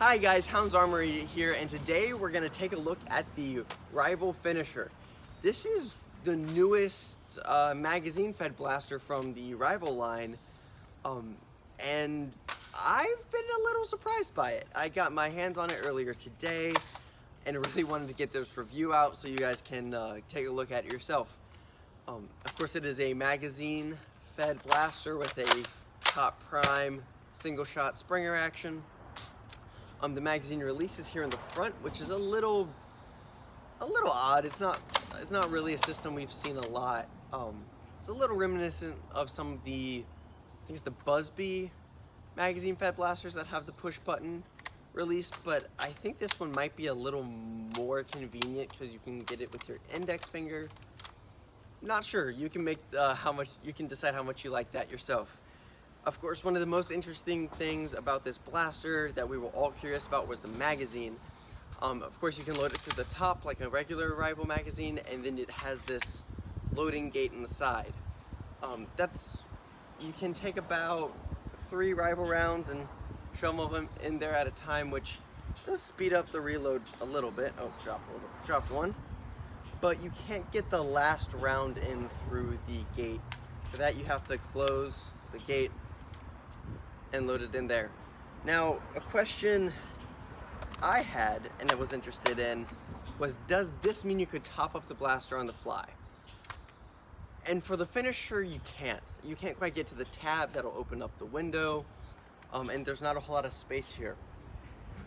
Hi guys, Hound's Armory here, and today we're going to take a look at the Rival Finisher. This is the newest magazine-fed blaster from the Rival line, and I've been a little surprised by it. I got my hands on it earlier today, and really wanted to get this review out so you guys can take a look at it yourself. Of course, it is a magazine-fed blaster with a top prime single-shot Springer action. The magazine releases here in the front, which is a little odd. It's not really a system we've seen a lot. It's a little reminiscent of some of the, I think it's the Busby magazine-fed blasters that have the push button release, but I think this one might be a little more convenient because you can get it with your index finger. Not sure. You can make you can decide how much you like that yourself. Of course, one of the most interesting things about this blaster that we were all curious about was the magazine. Of course, you can load it through the top like a regular Rival magazine, and then it has this loading gate in the side. You can take about 3 Rival rounds and shove them in there at a time, which does speed up the reload a little bit. Oh, dropped one. But you can't get the last round in through the gate. For that, you have to close the gate and load it in there. Now, a question I had and I was interested in was, does this mean you could top up the blaster on the fly? And for the Finisher, you can't. You can't quite get to the tab that'll open up the window, and there's not a whole lot of space here.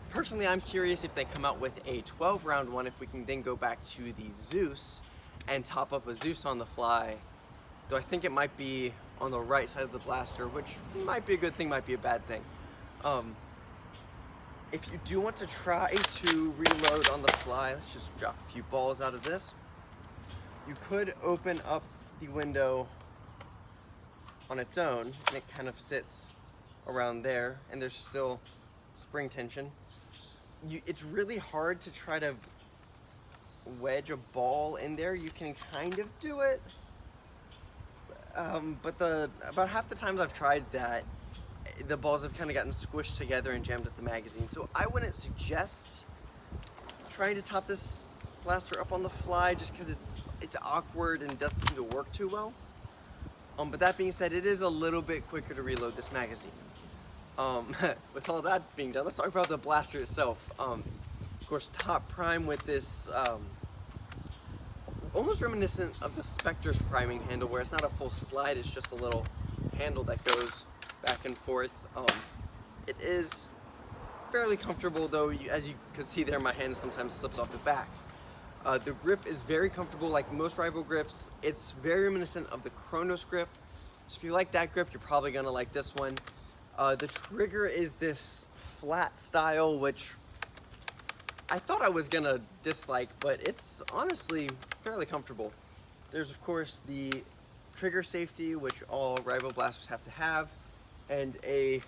Personally, I'm curious if they come out with a 12-round one, if we can then go back to the Zeus and top up a Zeus on the fly. Though I think it might be on the right side of the blaster, which might be a good thing, might be a bad thing. If you do want to try to reload on the fly, let's just drop a few balls out of this. You could open up the window on its own, and it kind of sits around there, and there's still spring tension. It's really hard to try to wedge a ball in there. You can kind of do it, but about half the times I've tried that, the balls have kind of gotten squished together and jammed at the magazine. So I wouldn't suggest trying to top this blaster up on the fly, just because it's awkward and doesn't seem to work too well. But that being said, it is a little bit quicker to reload this magazine. With all that being done, let's talk about the blaster itself. Of course, top prime with this almost reminiscent of the Spectre's priming handle, where it's not a full slide, it's just a little handle that goes back and forth. It is fairly comfortable, though, as you can see there, my hand sometimes slips off the back. The grip is very comfortable, like most Rival grips. It's very reminiscent of the Chronos grip, so if you like that grip, you're probably gonna like this one. The trigger is this flat style, which I thought I was gonna dislike, but it's honestly fairly comfortable. There's of course the trigger safety, which all Rival blasters have to have, and a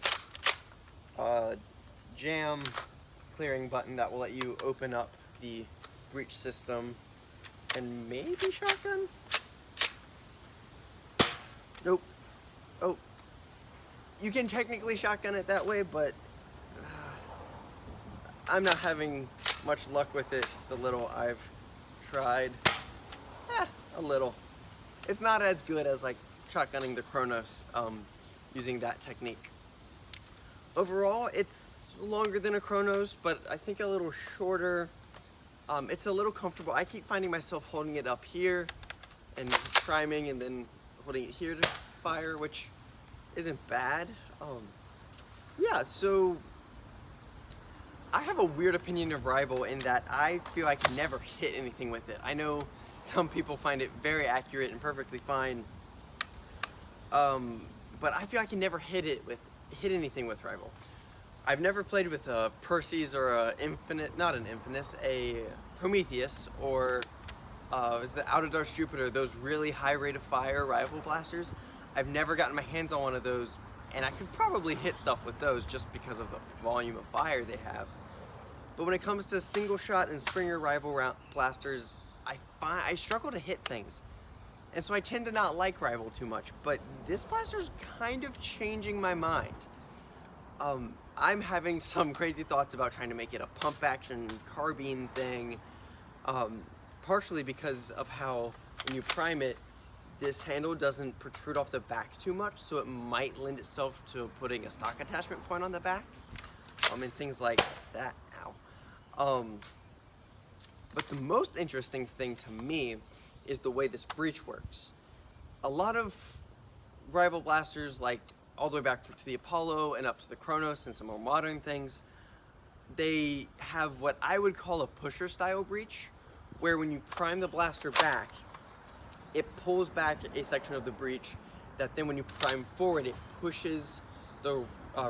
jam clearing button that will let you open up the breech system and maybe shotgun? Nope. Oh. You can technically shotgun it that way, but I'm not having much luck with it, the little I've tried. A little. It's not as good as like shotgunning the Chronos using that technique. Overall, it's longer than a Chronos, but I think a little shorter. It's a little comfortable. I keep finding myself holding it up here and priming and then holding it here to fire, which isn't bad. Yeah, so I have a weird opinion of Rival in that I feel I can never hit anything with it. I know some people find it very accurate and perfectly fine, but I feel I can never hit anything with Rival. I've never played with a Perseus or a Prometheus, or is the Outer Darts Jupiter, those really high rate of fire Rival blasters. I've never gotten my hands on one of those, and I could probably hit stuff with those just because of the volume of fire they have. But when it comes to single shot and Springer Rival blasters, I struggle to hit things. And so I tend to not like Rival too much, but this blaster's kind of changing my mind. I'm having some crazy thoughts about trying to make it a pump action carbine thing, partially because of how when you prime it, this handle doesn't protrude off the back too much, so it might lend itself to putting a stock attachment point on the back, and things like that. Ow. But the most interesting thing to me is the way this breech works. A lot of rival blasters, like all the way back to the Apollo and up to the Kronos and some more modern things, they have what I would call a pusher style breech, where when you prime the blaster back, it pulls back a section of the breech that then when you prime forward, it pushes the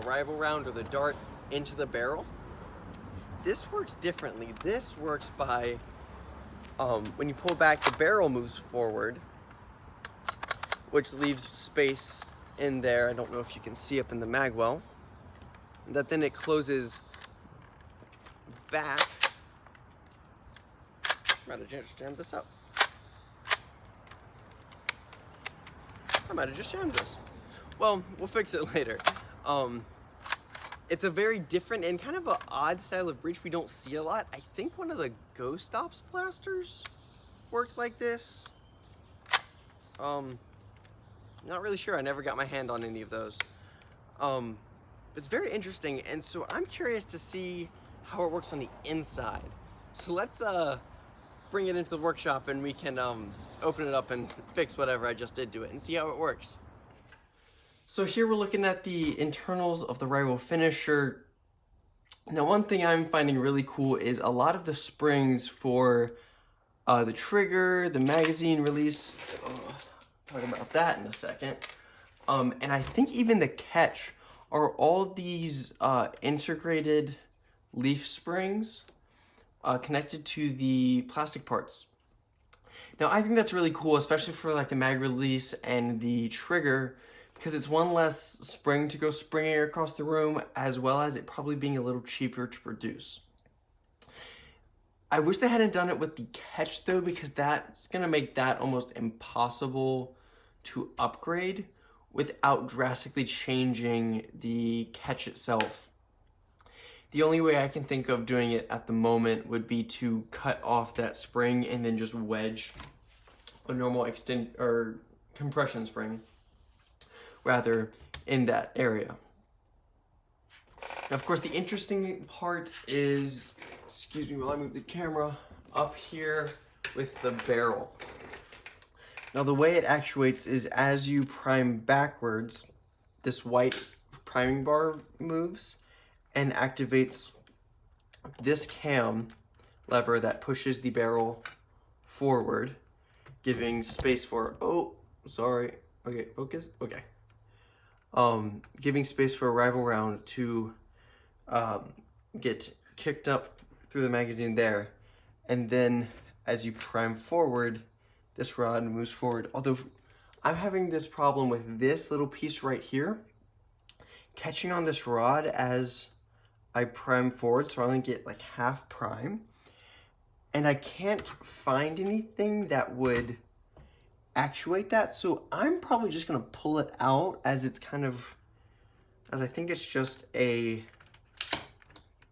rival round or the dart into the barrel. This works differently. This works by, when you pull back, the barrel moves forward, which leaves space in there. I don't know if you can see up in the mag well. That then it closes back. Might have just jammed this up. I might have just jammed this. Well, we'll fix it later. It's a very different and kind of an odd style of breech we don't see a lot. I think one of the Ghost Ops blasters works like this. Not really sure. I never got my hand on any of those. It's very interesting, and so I'm curious to see how it works on the inside. So let's bring it into the workshop and we can open it up and fix whatever I just did to it and see how it works. So here we're looking at the internals of the Rival Finisher. Now, one thing I'm finding really cool is a lot of the springs for the trigger, the magazine release. Talk about that in a second. And I think even the catch are all these integrated leaf springs connected to the plastic parts. Now, I think that's really cool, especially for like the mag release and the trigger, because it's one less spring to go springing across the room, as well as it probably being a little cheaper to produce. I wish they hadn't done it with the catch though, because that's gonna make that almost impossible to upgrade without drastically changing the catch itself. The only way I can think of doing it at the moment would be to cut off that spring and then just wedge a normal extend or compression spring rather in that area. Now, of course, the interesting part is, excuse me while I move the camera, up here with the barrel. Now, the way it actuates is as you prime backwards, this white priming bar moves and activates this cam lever that pushes the barrel forward, giving space for, oh, sorry, okay, focus, okay. Giving space for a rival round to get kicked up through the magazine there. And then as you prime forward, this rod moves forward. Although I'm having this problem with this little piece right here, catching on this rod as I prime forward, so I only get like half prime. And I can't find anything that would actuate that, so I'm probably just gonna pull it out as it's kind of, as I think it's just a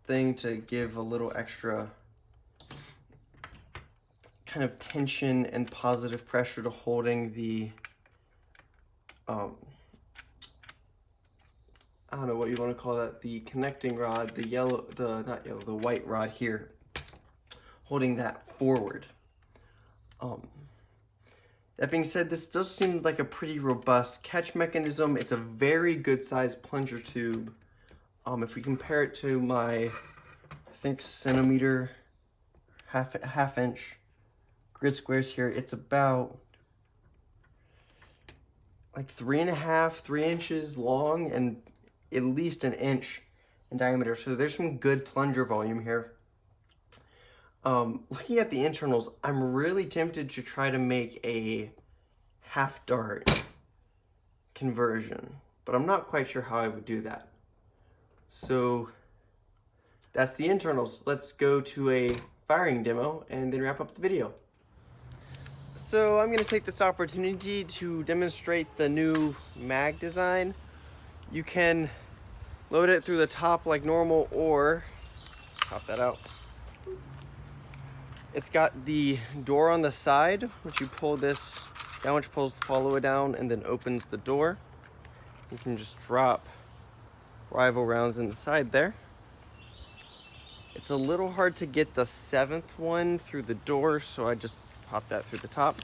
thing to give a little extra kind of tension and positive pressure to holding the I don't know what you want to call that, the connecting rod, the yellow, the not yellow, the white rod here, holding that forward. That being said, this does seem like a pretty robust catch mechanism. It's a very good sized plunger tube. If we compare it to my, I think, centimeter, half inch grid squares here, it's about like 3 inches long and at least an inch in diameter. So there's some good plunger volume here. Looking at the internals, I'm really tempted to try to make a half dart conversion, but I'm not quite sure how I would do that. So that's the internals. Let's go to a firing demo and then wrap up the video. So I'm going to take this opportunity to demonstrate the new mag design. You can load it through the top like normal, or pop that out. It's got the door on the side, which you pull this down, which pulls the follower down and then opens the door. You can just drop Rival rounds in the side there. It's a little hard to get the 7th one through the door, so I just pop that through the top.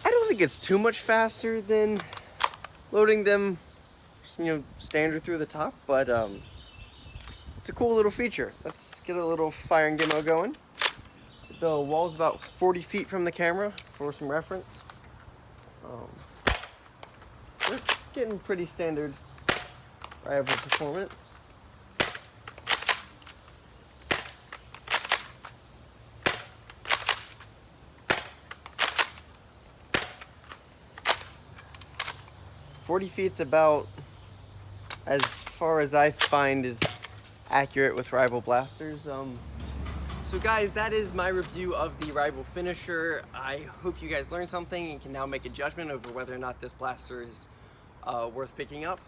I don't think it's too much faster than loading them, standard through the top, but it's a cool little feature. Let's get a little firing demo going. The wall's about 40 feet from the camera for some reference. We're getting pretty standard Rival performance. "40 feet's about as far as I find is accurate with Rival blasters. So guys, that is my review of the Rival Finisher. I hope you guys learned something and can now make a judgment over whether or not this blaster is worth picking up.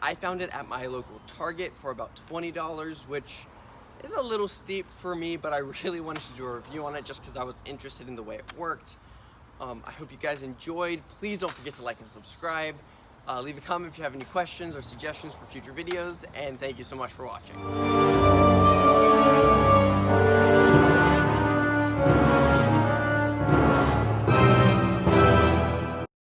I found it at my local Target for about $20, which is a little steep for me, but I really wanted to do a review on it just because I was interested in the way it worked. I hope you guys enjoyed. Please don't forget to like and subscribe. Leave a comment if you have any questions or suggestions for future videos, and thank you so much for watching.